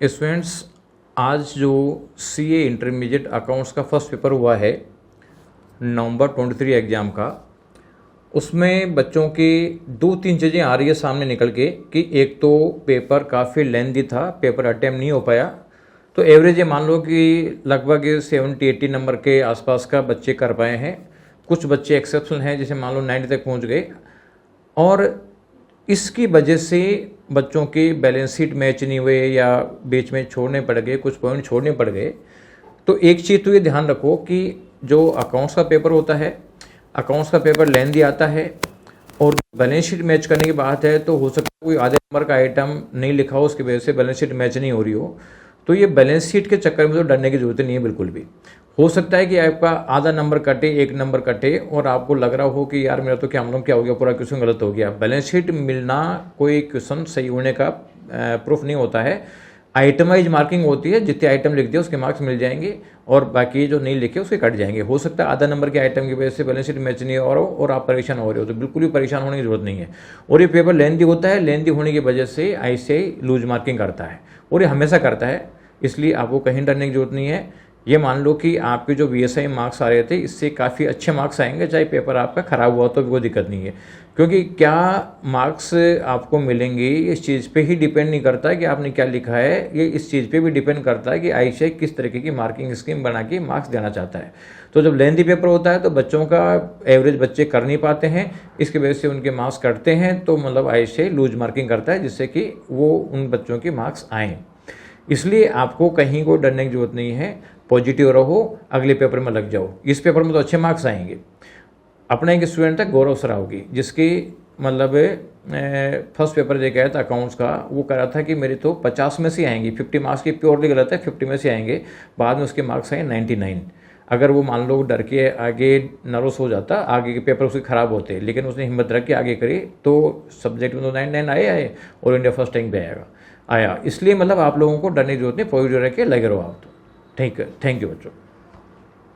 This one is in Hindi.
स्टूडेंट्स, आज जो सीए इंटरमीडिएट अकाउंट्स का फर्स्ट पेपर हुआ है नवंबर 23 एग्ज़ाम का, उसमें बच्चों की दो तीन चीज़ें आ रही है सामने निकल के कि एक तो पेपर काफ़ी लेंथी था, पेपर अटेम्प्ट नहीं हो पाया। तो एवरेज ये मान लो कि लगभग 70-80 नंबर के आसपास का बच्चे कर पाए हैं। कुछ बच्चे एक्सेप्शनल हैं जैसे मान लो 90 तक पहुंच गए, और इसकी वजह से बच्चों के बैलेंस शीट मैच नहीं हुए या बीच में छोड़ने पड़ गए, कुछ पॉइंट छोड़ने पड़ गए। तो एक चीज़ तो ये ध्यान रखो कि जो अकाउंट्स का पेपर होता है, अकाउंट्स का पेपर लेंथी आता है, और बैलेंस शीट मैच करने की बात है तो हो सकता है कोई आधे नंबर का आइटम नहीं लिखा हो, उसकी वजह से बैलेंस शीट मैच नहीं हो रही हो। तो ये बैलेंस शीट के चक्कर में तो डरने की जरूरत नहीं है बिल्कुल भी। हो सकता है कि आपका आधा नंबर कटे, एक नंबर कटे, और आपको लग रहा हो कि यार मेरा तो क्या मालूम क्या हो गया, पूरा क्वेश्चन गलत हो गया। बैलेंस शीट मिलना कोई क्वेश्चन सही होने का प्रूफ नहीं होता है। आइटमाइज मार्किंग होती है, जितने आइटम लिख दिए उसके मार्क्स मिल जाएंगे, और बाकी जो नहीं लिखे उसके कट जाएंगे। हो सकता है आधा नंबर के आइटम की वजह से बैलेंस शीट मैच नहीं हो रहा हो और आप परेशान हो रहे हो, तो बिल्कुल भी परेशान होने की जरूरत नहीं है। और ये पेपर लेंथी होता है, लेंथी होने की वजह से आईसीआई लूज मार्किंग करता है, और ये हमेशा करता है, इसलिए आपको कहीं डरने की जरूरत नहीं है। ये मान लो कि आपके जो बीएसआई मार्क्स आ रहे थे, इससे काफ़ी अच्छे मार्क्स आएंगे, चाहे पेपर आपका खराब हुआ तो भी कोई दिक्कत नहीं है। क्योंकि क्या मार्क्स आपको मिलेंगे इस चीज़ पे ही डिपेंड नहीं करता है कि आपने क्या लिखा है, ये इस चीज़ पे भी डिपेंड करता है कि आईसीआई किस तरीके की मार्किंग स्कीम बना के मार्क्स देना चाहता है। तो जब लेंथी पेपर होता है तो बच्चों का एवरेज बच्चे कर नहीं पाते हैं, इसकी वजह से उनके मार्क्स कटते हैं, तो मतलब आईसीआई लूज मार्किंग करता है जिससे कि वो उन बच्चों के मार्क्स आएँ। इसलिए आपको कहीं को डरने की जरूरत नहीं है, पॉजिटिव रहो, अगले पेपर में लग जाओ। इस पेपर में तो अच्छे मार्क्स आएंगे। अपना एक स्टूडेंट था गौरव सरावगी, जिसकी मतलब फर्स्ट पेपर जो गया था अकाउंट्स का, वो कह रहा था कि मेरे तो 50 में से आएंगी, 50 मार्क्स की प्योरली गलत है, 50 में से आएंगे। बाद में उसके मार्क्स आए 99। अगर वो मान लो डर के आगे नर्वस हो जाता, आगे के पेपर उसके खराब होते, लेकिन उसने हिम्मत रख के आगे करी, तो सब्जेक्ट में तो 99 आए और इंडिया फर्स्ट रैंक पे आया। इसलिए मतलब आप लोगों को डरने की जरूरत नहीं, पॉजिटिव रह के लगे रहो आप। तो ठीक है, थैंक यू बच्चों।